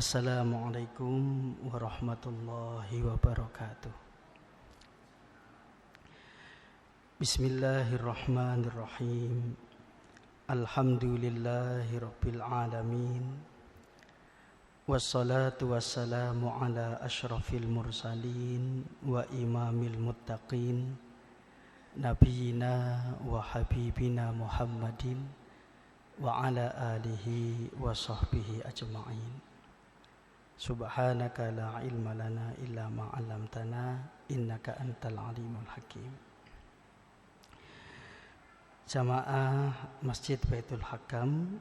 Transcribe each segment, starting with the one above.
Assalamualaikum warahmatullahi wabarakatuh. Bismillahirrahmanirrahim. Alhamdulillahi rabbil alamin. Wassalatu wassalamu ala asyrafil mursalin wa imamil muttaqin, nabiyina wa habibina Muhammadin wa ala alihi wa sahbihi ajma'in. Subhanaka la ilma lana illa ma 'allamtana innaka antal alimul hakim. Jamaah Masjid Baitul Hakam,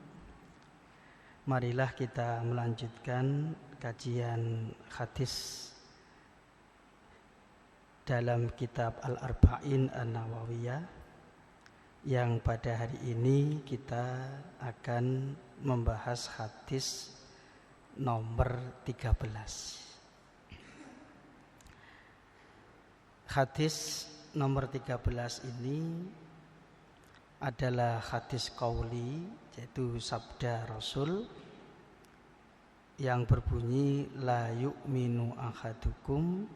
marilah kita melanjutkan kajian hadis dalam kitab Al-Arba'in An-Nawawiyah, yang pada hari ini kita akan membahas hadis nomor 13. Hadis nomor 13 ini adalah hadis qauli, yaitu sabda Rasul yang berbunyi la yu'minu ahadukum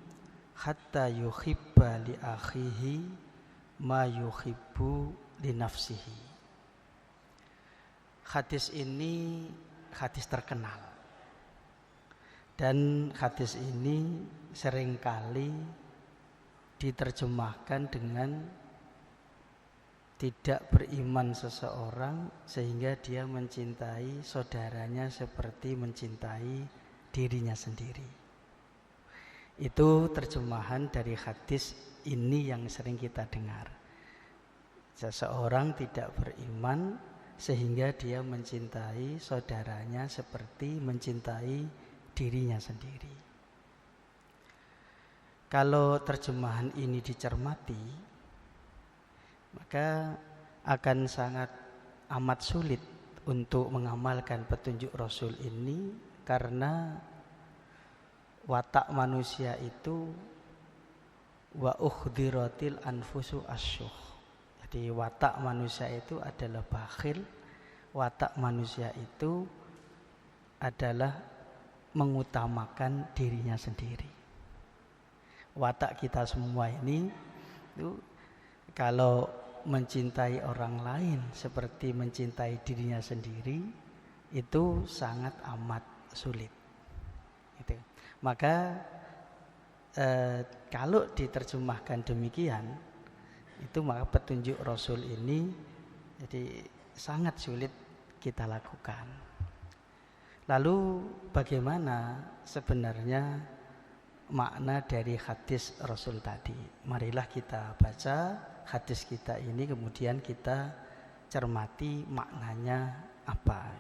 hatta yuhibba li akhihi ma yuhibbu li nafsihi. Hadis ini hadis terkenal. Dan hadis ini seringkali diterjemahkan dengan tidak beriman seseorang sehingga dia mencintai saudaranya seperti mencintai dirinya sendiri. Itu terjemahan dari hadis ini yang sering kita dengar. Seseorang tidak beriman sehingga dia mencintai saudaranya seperti mencintai dirinya sendiri. Kalau terjemahan ini dicermati, maka akan sangat amat sulit untuk mengamalkan petunjuk Rasul ini, karena watak manusia itu wa ukhdiratil anfusu asyuh. Jadi watak manusia itu adalah bakhil, watak manusia itu adalah mengutamakan dirinya sendiri. Watak kita semua ini itu kalau mencintai orang lain seperti mencintai dirinya sendiri, itu sangat amat sulit. Gitu. Maka kalau diterjemahkan demikian, itu maka petunjuk Rasul ini jadi sangat sulit kita lakukan. Lalu bagaimana sebenarnya makna dari hadis Rasul tadi? Marilah kita baca hadis kita ini, kemudian kita cermati maknanya apa.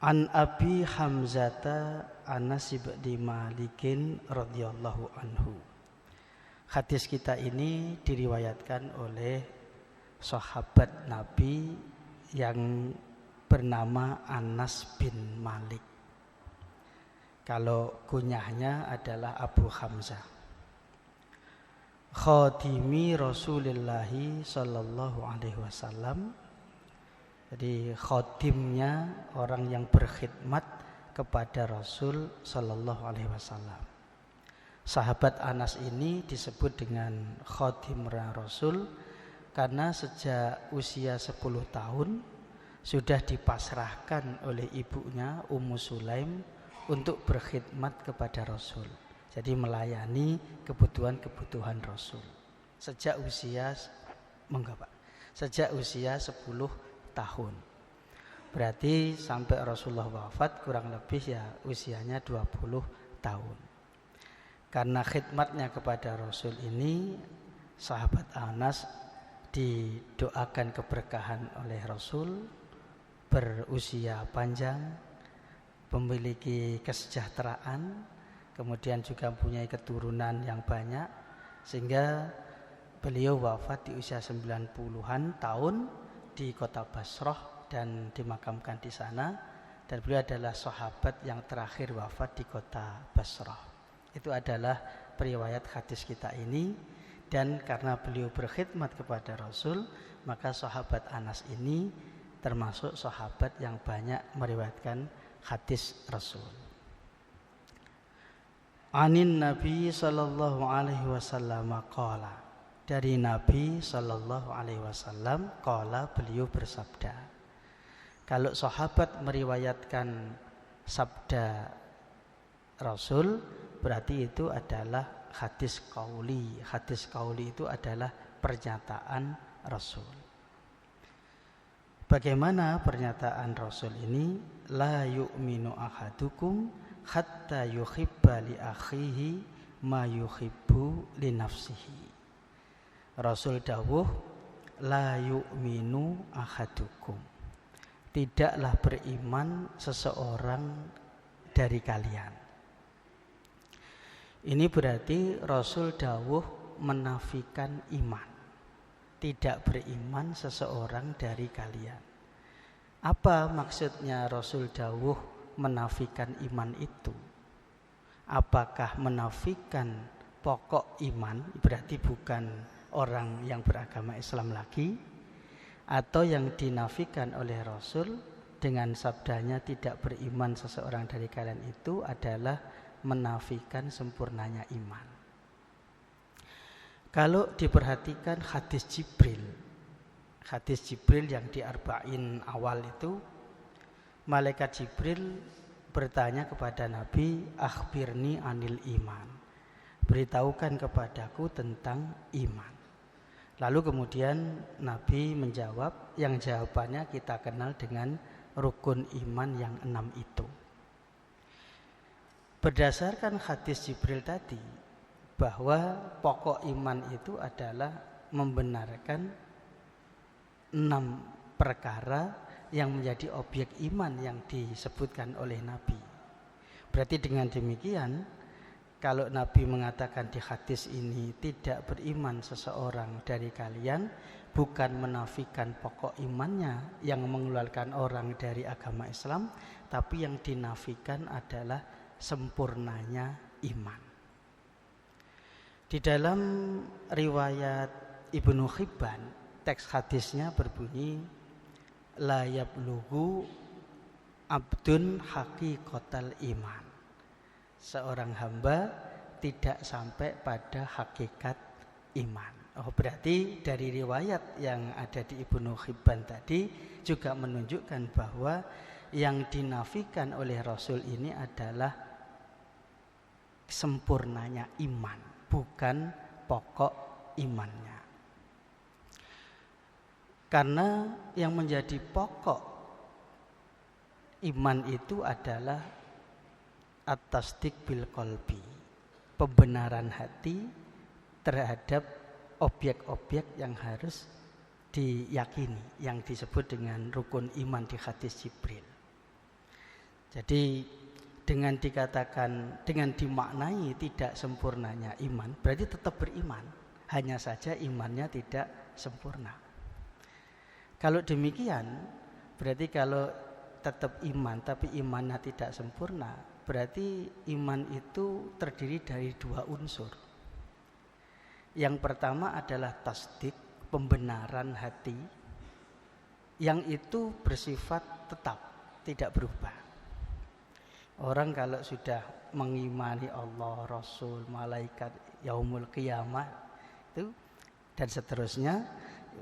An Abi Hamzata Anas bin Malikin radhiyallahu anhu. Hadis kita ini diriwayatkan oleh sahabat Nabi yang bernama Anas bin Malik. Kalau kunyahnya adalah Abu Hamzah. Khadimi Rasulillahi sallallahu alaihi wasallam. Jadi khadimnya orang yang berkhidmat kepada Rasul sallallahu alaihi wasallam. Sahabat Anas ini disebut dengan khadim Rasul karena sejak usia 10 tahun sudah dipasrahkan oleh ibunya Ummu Sulaim untuk berkhidmat kepada Rasul. Jadi melayani kebutuhan-kebutuhan Rasul. Sejak usia 10 tahun. Berarti sampai Rasulullah wafat kurang lebih ya usianya 20 tahun. Karena khidmatnya kepada Rasul ini, sahabat Anas didoakan keberkahan oleh Rasul, berusia panjang, memiliki kesejahteraan, kemudian juga mempunyai keturunan yang banyak, sehingga beliau wafat di usia 90-an tahun di kota Basrah dan dimakamkan di sana, dan beliau adalah sahabat yang terakhir wafat di kota Basrah. Itu adalah periwayat hadis kita ini. Dan karena beliau berkhidmat kepada Rasul, maka sahabat Anas ini termasuk sahabat yang banyak meriwayatkan hadis Rasul. Anin Nabi sallallahu alaihi wasallam qala, dari Nabi sallallahu alaihi wasallam qala, beliau bersabda. Kalau sahabat meriwayatkan sabda Rasul, berarti itu adalah hadis qauli. Hadis qauli itu adalah pernyataan Rasul. Bagaimana pernyataan Rasul ini? La yu'minu ahadukum hatta yuhibba li akhihi ma yuhibbu li nafsihi. Rasul dawuh, la yu'minu ahadukum, tidaklah beriman seseorang dari kalian. Ini berarti Rasul dawuh menafikan iman. Tidak beriman seseorang dari kalian. Apa maksudnya Rasul dawuh menafikan iman itu? Apakah menafikan pokok iman, berarti bukan orang yang beragama Islam lagi? Atau yang dinafikan oleh Rasul dengan sabdanya tidak beriman seseorang dari kalian itu adalah menafikan sempurnanya iman? Kalau diperhatikan hadis Jibril yang di Arba'in awal itu, malaikat Jibril bertanya kepada Nabi, akhbirni anil iman, beritahukan kepadaku tentang iman. Lalu kemudian Nabi menjawab, yang jawabannya kita kenal dengan rukun iman yang 6 itu. Berdasarkan hadis Jibril tadi, bahwa pokok iman itu adalah membenarkan 6 perkara yang menjadi objek iman yang disebutkan oleh Nabi. Berarti dengan demikian, kalau Nabi mengatakan di hadis ini tidak beriman seseorang dari kalian, bukan menafikan pokok imannya yang mengeluarkan orang dari agama Islam, tapi yang dinafikan adalah sempurnanya iman. Di dalam riwayat Ibnu Hibban, teks hadisnya berbunyi, la yablughu abdun haqiqatal iman. Seorang hamba tidak sampai pada hakikat iman. Oh, berarti dari riwayat yang ada di Ibnu Hibban tadi juga menunjukkan bahwa yang dinafikan oleh Rasul ini adalah sempurnanya iman, bukan pokok imannya. Karena yang menjadi pokok iman itu adalah at-tasdiq bil qalbi, pembenaran hati terhadap objek-objek yang harus diyakini, yang disebut dengan rukun iman di hadis Jibril. Jadi dengan dikatakan, dengan dimaknai tidak sempurnanya iman, berarti tetap beriman, hanya saja imannya tidak sempurna. Kalau demikian, berarti kalau tetap iman tapi imannya tidak sempurna, berarti iman itu terdiri dari 2 unsur. Yang pertama adalah tasdik, pembenaran hati, yang itu bersifat tetap, tidak berubah. Orang kalau sudah mengimani Allah, Rasul, malaikat, yaumul qiyamah itu dan seterusnya,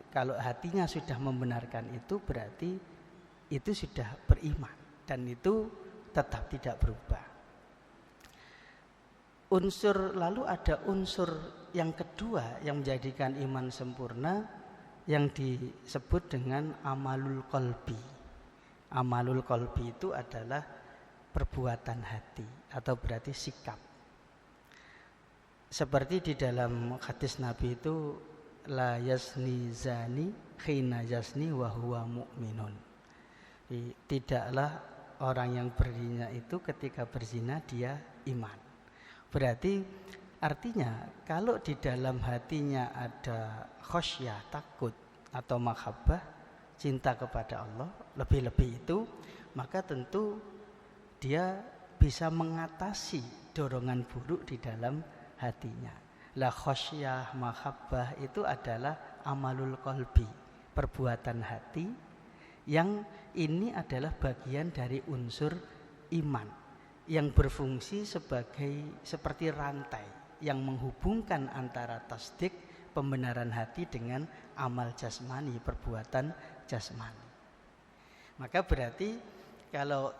kalau hatinya sudah membenarkan itu, berarti itu sudah beriman dan itu tetap tidak berubah. Lalu ada unsur yang kedua yang menjadikan iman sempurna, yang disebut dengan amalul qalbi. Amalul qalbi itu adalah perbuatan hati atau berarti sikap. Seperti di dalam hadis Nabi itu, la yazni zani khina yazni wa huwa mu'minun. Tidaklah orang yang berzina itu ketika berzina dia iman. Berarti artinya kalau di dalam hatinya ada khosyah, takut atau mahabbah, cinta kepada Allah, lebih-lebih itu, maka tentu dia bisa mengatasi dorongan buruk di dalam hatinya. La khosyah, mahabbah itu adalah amalul qalbi, perbuatan hati yang ini adalah bagian dari unsur iman yang berfungsi seperti rantai yang menghubungkan antara tasdik pembenaran hati dengan amal jasmani, perbuatan jasmani. Maka berarti kalau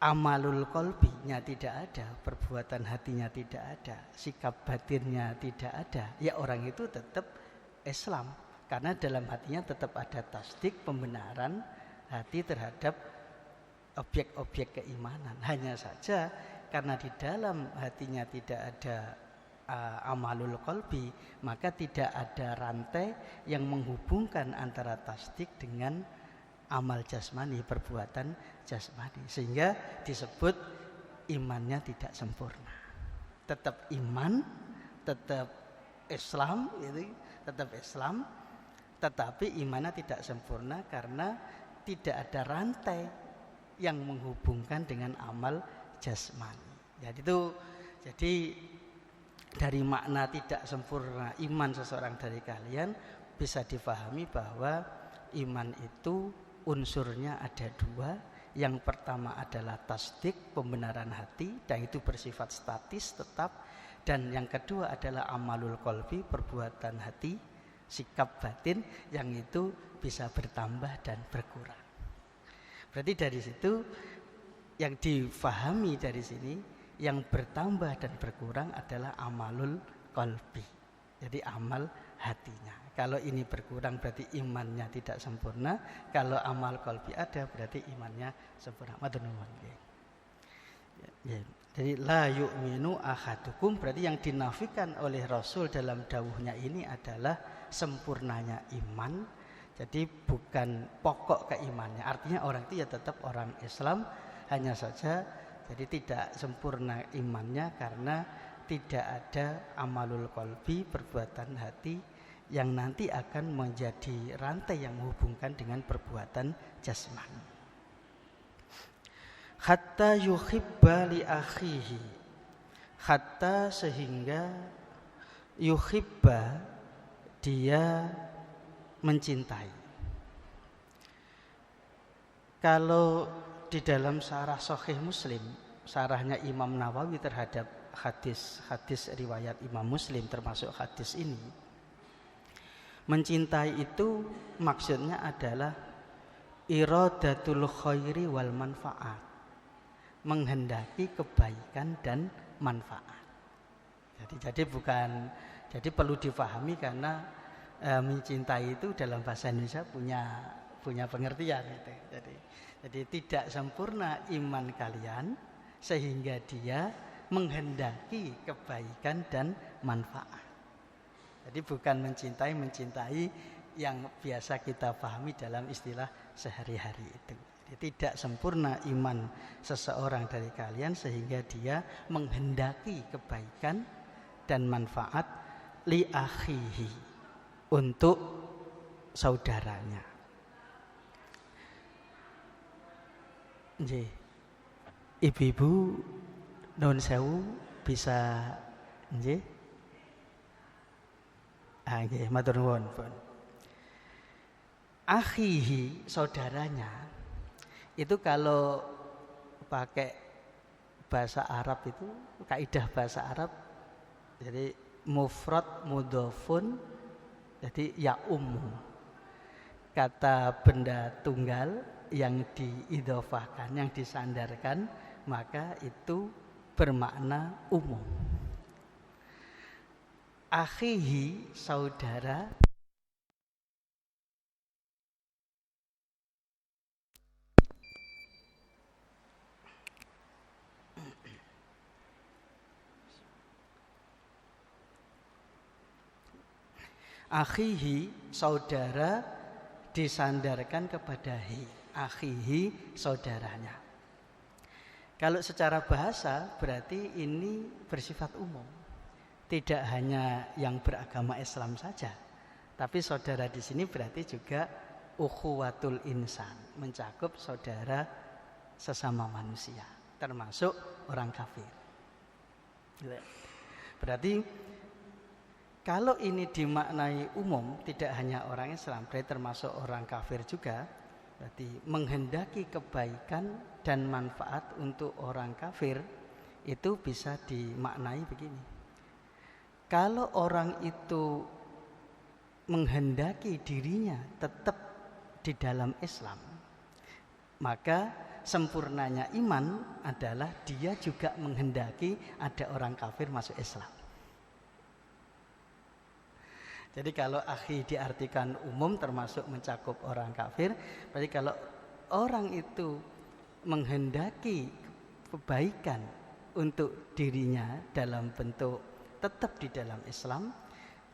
amalul qalbinya tidak ada, perbuatan hatinya tidak ada, sikap batinnya tidak ada, ya orang itu tetap Islam, karena dalam hatinya tetap ada tasdik pembenaran hati terhadap objek-objek keimanan. Hanya saja karena di dalam hatinya tidak ada amalul qalbi, maka tidak ada rantai yang menghubungkan antara tasdik dengan amal jasmani, perbuatan jasmani, sehingga disebut imannya tidak sempurna. Tetap iman, tetap Islam, tetap Islam, tetapi imannya tidak sempurna karena tidak ada rantai yang menghubungkan dengan amal jasmani. Jadi dari makna tidak sempurna iman seseorang dari kalian bisa difahami bahwa iman itu unsurnya ada dua. Yang pertama adalah tasdik, pembenaran hati, dan itu bersifat statis tetap. Dan yang kedua adalah amalul qalbi, perbuatan hati, sikap batin, yang itu bisa bertambah dan berkurang. Berarti dari situ yang difahami dari sini, yang bertambah dan berkurang adalah amalul qalbi. Jadi amal hatinya. Kalau ini berkurang berarti imannya tidak sempurna. Kalau amal qalbi ada berarti imannya sempurna. Jadi la yu'minu ahadukum, berarti yang dinafikan oleh Rasul dalam dawuhnya ini adalah sempurnanya iman. Jadi bukan pokok keimannya. Artinya orang itu ya tetap orang Islam, hanya saja jadi tidak sempurna imannya karena tidak ada amalul qalbi, perbuatan hati yang nanti akan menjadi rantai yang menghubungkan dengan perbuatan jasmani. Hatta yuhibba li akhihi, hatta sehingga yuhibba dia mencintai. Kalau di dalam syarah Sahih Muslim, syarahnya Imam Nawawi terhadap hadis riwayat Imam Muslim termasuk hadis ini, mencintai itu maksudnya adalah iradatul khairi wal manfaat, menghendaki kebaikan dan manfaat. Jadi perlu difahami karena mencintai itu dalam bahasa Indonesia punya pengertian itu. Jadi tidak sempurna iman kalian sehingga dia menghendaki kebaikan dan manfaat. Jadi bukan mencintai yang biasa kita pahami dalam istilah sehari-hari itu. Jadi tidak sempurna iman seseorang dari kalian sehingga dia menghendaki kebaikan dan manfaat li akhihi, untuk saudaranya. Nggih. Ibu-ibu nuwun sewu bisa nggih. Nggih, matur nuwun, Pun. Akhihi, saudaranya. Itu kalau pakai bahasa Arab itu, kaidah bahasa Arab, jadi mufrad mudhofun, jadi ya kata benda tunggal yang diidhofahkan, yang disandarkan, maka itu bermakna umum. Akhihi, saudara. Akhihi, saudara, disandarkan kepada hi. Akhihi, saudaranya. Kalau secara bahasa berarti ini bersifat umum. Tidak hanya yang beragama Islam saja, tapi saudara di sini berarti juga ukhuwatul insan, mencakup saudara sesama manusia, termasuk orang kafir. Berarti kalau ini dimaknai umum, tidak hanya orang Islam, berarti termasuk orang kafir juga, Berarti menghendaki kebaikan dan manfaat untuk orang kafir itu bisa dimaknai begini. Kalau orang itu menghendaki dirinya tetap di dalam Islam, maka sempurnanya iman adalah dia juga menghendaki ada orang kafir masuk Islam. Jadi kalau akhi diartikan umum termasuk mencakup orang kafir, berarti kalau orang itu menghendaki kebaikan untuk dirinya dalam bentuk tetap di dalam Islam,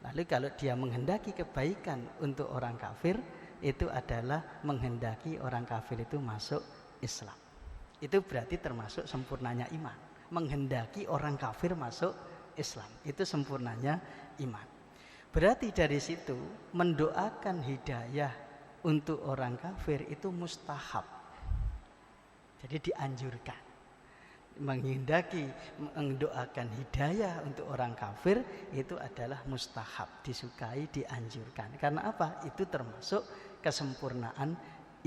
lalu kalau dia menghendaki kebaikan untuk orang kafir, itu adalah menghendaki orang kafir itu masuk Islam. Itu berarti termasuk sempurnanya iman. Menghendaki orang kafir masuk Islam, itu sempurnanya iman. Berarti dari situ mendoakan hidayah untuk orang kafir itu mustahab. Jadi dianjurkan. Mendoakan hidayah untuk orang kafir itu adalah mustahab, disukai, dianjurkan. Karena apa? Itu termasuk kesempurnaan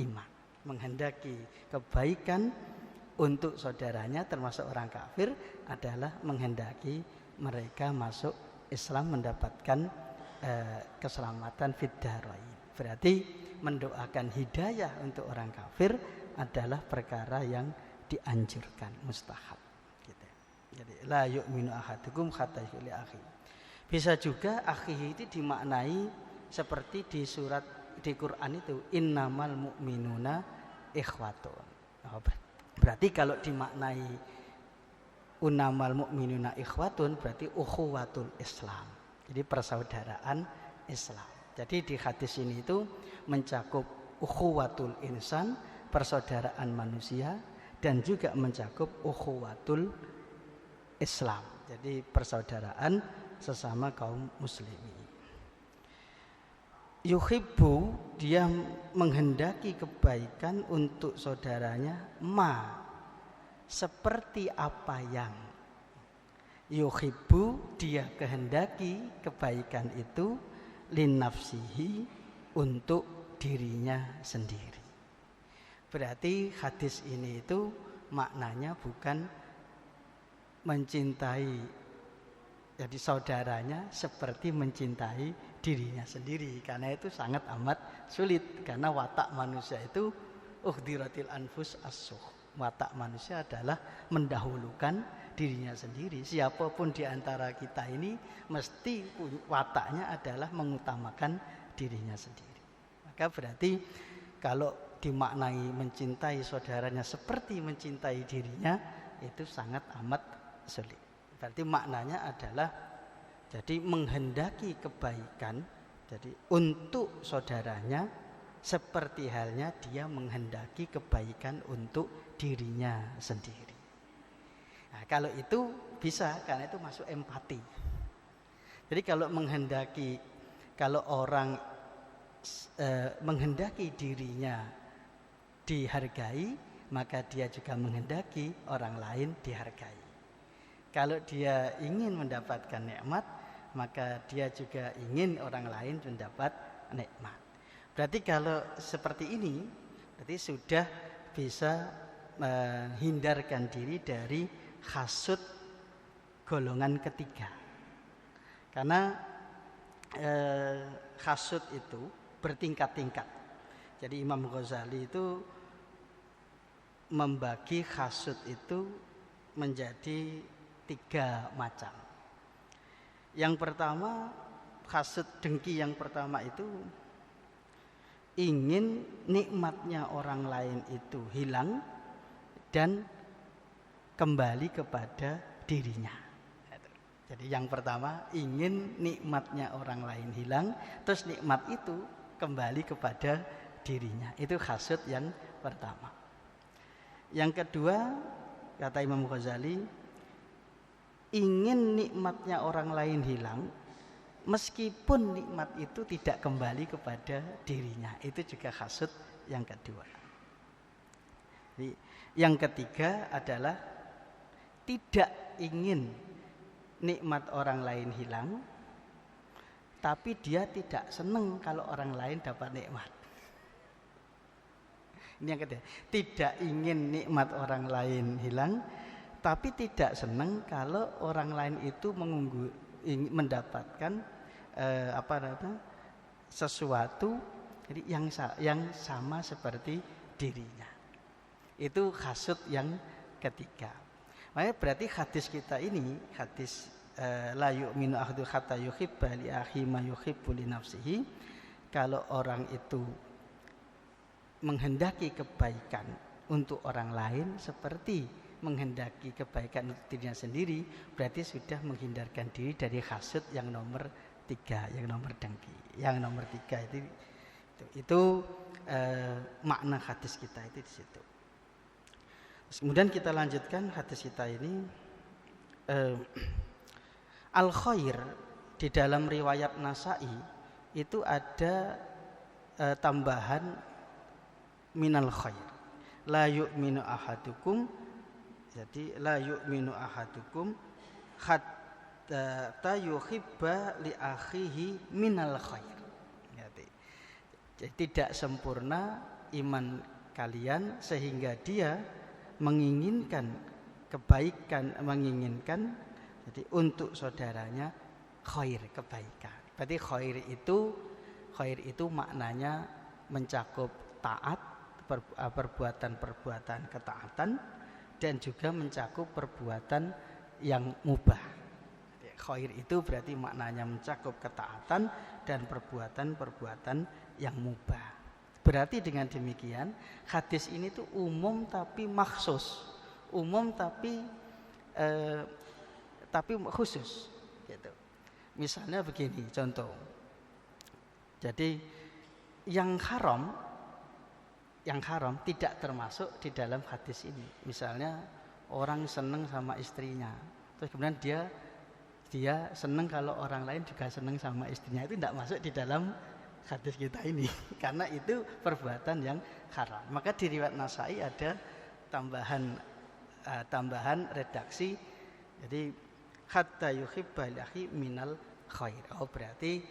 iman. Menghendaki kebaikan untuk saudaranya termasuk orang kafir adalah menghendaki mereka masuk Islam, mendapatkan keselamatan fid dharain. Berarti mendoakan hidayah untuk orang kafir adalah perkara yang dianjurkan, mustahab gitu. Jadi la yu'minu ahadukum hatta yuhibba li akhi. Bisa juga akhi itu dimaknai seperti di surat di Quran itu innamal mu'minuna ikhwatun. Berarti kalau dimaknai innamal mu'minuna ikhwatun berarti ukhuwatul Islam. Jadi persaudaraan Islam. Jadi di hadis ini itu mencakup ukhuwatul insan, persaudaraan manusia, dan juga mencakup ukhuwatul Islam. Jadi persaudaraan sesama kaum muslimin. Yuhibbu, dia menghendaki kebaikan untuk saudaranya, seperti apa yang yuhibbu, dia kehendaki kebaikan itu linnafsihi, untuk dirinya sendiri. Berarti hadis ini itu maknanya bukan mencintai, jadi saudaranya seperti mencintai dirinya sendiri, karena itu sangat amat sulit. Karena watak manusia itu uhdiratil anfus as-suh. Watak manusia adalah mendahulukan dirinya sendiri. Siapapun di antara kita ini mesti wataknya adalah mengutamakan dirinya sendiri. Maka berarti kalau dimaknai mencintai saudaranya seperti mencintai dirinya, itu sangat amat sulit. Berarti maknanya adalah jadi menghendaki kebaikan, jadi untuk saudaranya seperti halnya dia menghendaki kebaikan untuk dirinya sendiri. Nah, kalau itu bisa, karena itu masuk empati. Jadi kalau menghendaki, kalau orang menghendaki dirinya dihargai, maka dia juga menghendaki orang lain dihargai. Kalau dia ingin mendapatkan nikmat, maka dia juga ingin orang lain mendapat nikmat. Berarti kalau seperti ini, berarti sudah bisa menghindarkan diri dari hasud golongan ketiga. Karena hasud itu bertingkat-tingkat. Jadi Imam Ghazali itu membagi hasud itu menjadi 3 macam. Yang pertama, hasud dengki yang pertama itu ingin nikmatnya orang lain itu hilang dan kembali kepada dirinya. Jadi yang pertama ingin nikmatnya orang lain hilang, terus nikmat itu kembali kepada dirinya. Itu hasud yang pertama. Yang kedua, kata Imam Ghazali, ingin nikmatnya orang lain hilang meskipun nikmat itu tidak kembali kepada dirinya. Itu juga hasud yang kedua. Jadi, yang ketiga adalah tidak ingin nikmat orang lain hilang, tapi dia tidak senang kalau orang lain dapat nikmat. Ini yang ketiga, tidak ingin nikmat orang lain hilang, tapi tidak senang kalau orang lain itu mendapatkan sesuatu jadi yang sama seperti dirinya. Itu hasud yang ketiga. Makanya berarti hadis kita ini hadis la yu'minu ahadukum hatta yuhibba li akhihi ma yuhibbu li nafsihi. Kalau orang itu menghendaki kebaikan untuk orang lain seperti menghendaki kebaikan untuk dirinya sendiri, berarti sudah menghindarkan diri dari hasud yang nomor 3, yang nomor dengki. Yang nomor 3 itu makna hadis kita itu di situ. Kemudian kita lanjutkan hadis kita ini al-khair di dalam riwayat Nasa'i itu ada tambahan minal khair. La yu'minu ahadukum, jadi la yu'minu ahadukum hatta yuhibba li akhihi minal khair. Jadi tidak sempurna iman kalian sehingga dia menginginkan kebaikan, jadi untuk saudaranya khair, kebaikan. Berarti khair itu maknanya mencakup taat, perbuatan-perbuatan ketaatan, dan juga mencakup perbuatan yang mubah. Khair itu berarti maknanya mencakup ketaatan dan perbuatan-perbuatan yang mubah. Berarti dengan demikian hadis ini tuh umum tapi maksus, umum tapi khusus gitu. Misalnya begini contoh. Jadi yang haram tidak termasuk di dalam hadis ini. Misalnya orang senang sama istrinya, terus kemudian dia senang kalau orang lain juga senang sama istrinya, itu tidak masuk di dalam hadis kita ini karena itu perbuatan yang haram. Maka di riwayat Nasa'i ada tambahan redaksi, jadi hatta yuhibba li minal khair. Oh, berarti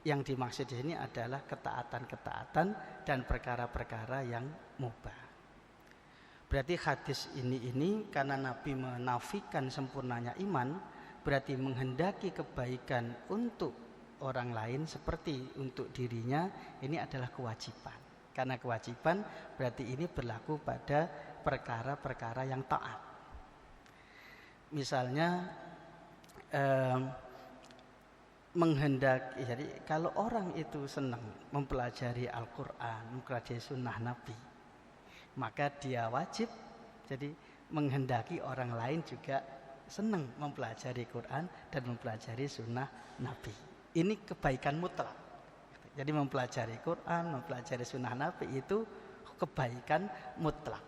yang dimaksud di sini adalah ketaatan-ketaatan dan perkara-perkara yang mubah. Berarti hadis ini karena Nabi menafikan sempurnanya iman, berarti menghendaki kebaikan untuk orang lain seperti untuk dirinya, ini adalah kewajiban. Karena kewajiban berarti ini berlaku pada perkara-perkara yang taat. Misalnya menghendaki, jadi kalau orang itu senang mempelajari Al-Quran, mempelajari sunnah Nabi, maka dia wajib jadi menghendaki orang lain juga senang mempelajari Quran dan mempelajari sunnah Nabi. Ini kebaikan mutlak. Jadi mempelajari Quran, mempelajari sunnah Nabi itu kebaikan mutlak.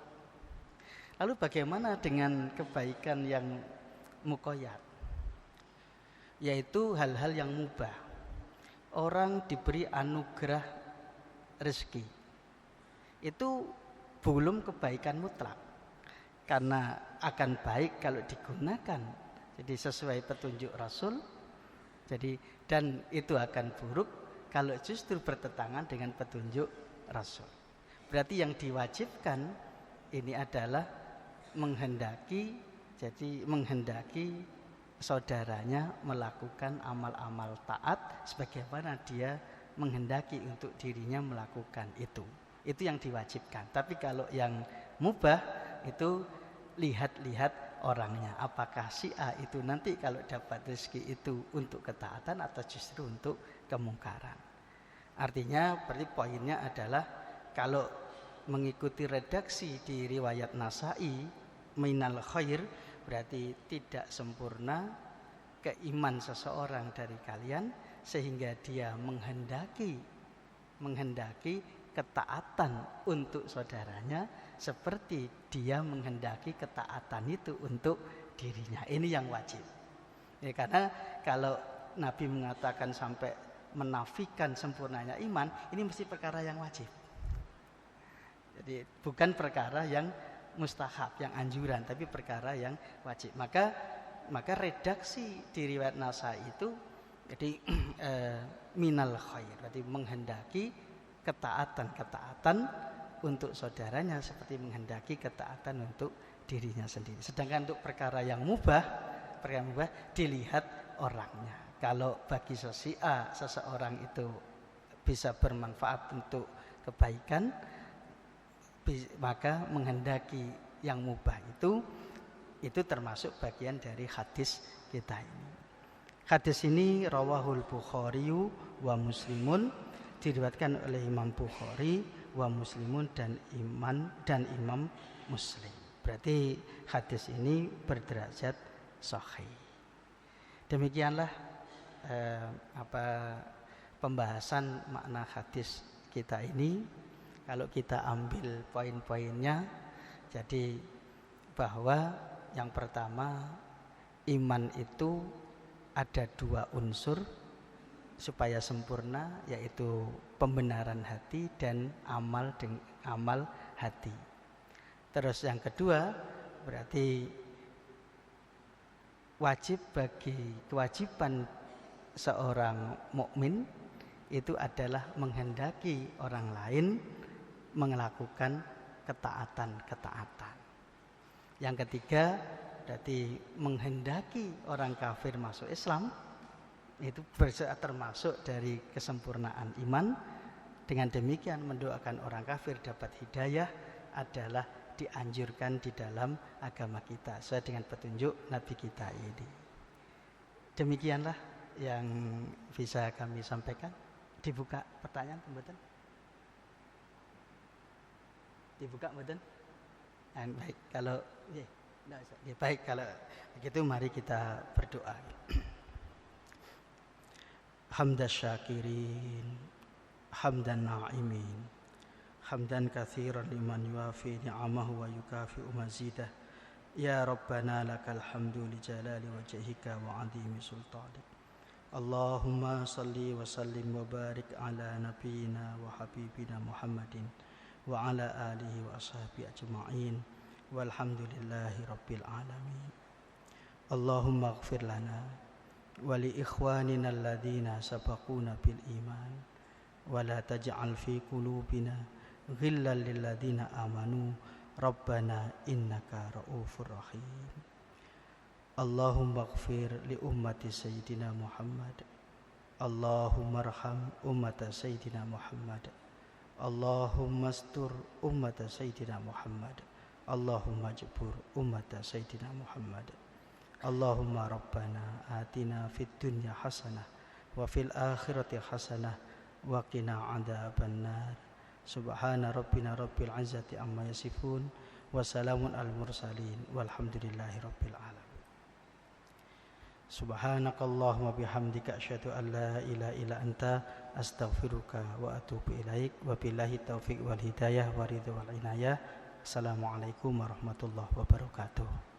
Lalu bagaimana dengan kebaikan yang muqayyad? Yaitu hal-hal yang mubah. Orang diberi anugerah rezeki, itu belum kebaikan mutlak. Karena akan baik kalau digunakan jadi sesuai petunjuk Rasul. Jadi dan itu akan buruk kalau justru bertentangan dengan petunjuk Rasul. Berarti yang diwajibkan ini adalah menghendaki saudaranya melakukan amal-amal taat sebagaimana dia menghendaki untuk dirinya melakukan itu. Itu yang diwajibkan. Tapi kalau yang mubah itu lihat-lihat orangnya, apakah si A itu nanti kalau dapat rezeki itu untuk ketaatan atau justru untuk kemungkaran. Artinya berarti poinnya adalah kalau mengikuti redaksi di riwayat Nasa'i minal khair, berarti tidak sempurna keiman seseorang dari kalian sehingga dia menghendaki ketaatan untuk saudaranya seperti dia menghendaki ketaatan itu untuk dirinya. Ini yang wajib. Ya, karena kalau Nabi mengatakan sampai menafikan sempurnanya iman, ini mesti perkara yang wajib. Jadi bukan perkara yang mustahab, yang anjuran, tapi perkara yang wajib. Maka redaksi di riwayat Nasa'i itu jadi minal khair, berarti menghendaki ketaatan untuk saudaranya seperti menghendaki ketaatan untuk dirinya sendiri. Sedangkan untuk perkara yang mubah dilihat orangnya. Kalau bagi seseorang itu bisa bermanfaat untuk kebaikan, maka menghendaki yang mubah itu termasuk bagian dari hadis kita ini. Hadis ini rawahul Bukhari wa Muslimun, diriwayatkan oleh Imam Bukhari wa Muslimun dan Imam Muslim. Berarti hadis ini berderajat sahih. Demikianlah pembahasan makna hadis kita ini. Kalau kita ambil poin-poinnya, jadi bahwa yang pertama, iman itu ada 2 unsur supaya sempurna, yaitu pembenaran hati dan amal hati. Terus yang kedua, berarti kewajiban seorang mukmin itu adalah menghendaki orang lain melakukan ketaatan. Yang ketiga, berarti menghendaki orang kafir masuk Islam, itu termasuk dari kesempurnaan iman. Dengan demikian mendoakan orang kafir dapat hidayah adalah dianjurkan di dalam agama kita sesuai dengan petunjuk Nabi kita ini. Demikianlah yang bisa kami sampaikan. Dibuka pertanyaan, mboten? Dibuka, mboten? Baik, kalau baik, kalau begitu mari kita berdoa. Hamdan syakirin, hamdan na'imin, hamdan katsiran liman yuafi ni'amahu wa yukafi'u mazidah. Ya Rabbana lakal hamdu li jalali wajhika wa 'azimi sultanik. Allahumma salli wa sallim wa barik ala nabiyyina wa habibina Muhammadin wa ala alihi wa ashabihi ajma'in. Walhamdulillahi rabbil alamin. Allahumma ighfir lana wa li ikhwanina alladhina sabaquna bil iman wa la taj'al fi qulubina ghillan lil ladzina amanu rabbana innaka ra'ufur rahim. Allahumma ighfir li ummati sayyidina Muhammad. Allahumma arham ummata sayyidina Muhammad. Allahumma astur ummata sayyidina Muhammad. Allahumma jabur ummata sayyidina Muhammad. Allahumma rabbana atina fid dunya hasanah wa fil akhirati hasanah wa qina adzaban nar. Subhana rabbina rabbil izzati amma yasifun wa salamun al mursalin walhamdulillahi rabbil alamin. Subhanakallahumma bihamdika asyhadu an la ilaha illa anta astaghfiruka wa atubu ilaik. Wa billahi taufiq wal hidayah wa ridha wal inayah. Assalamualaikum warahmatullahi wabarakatuh.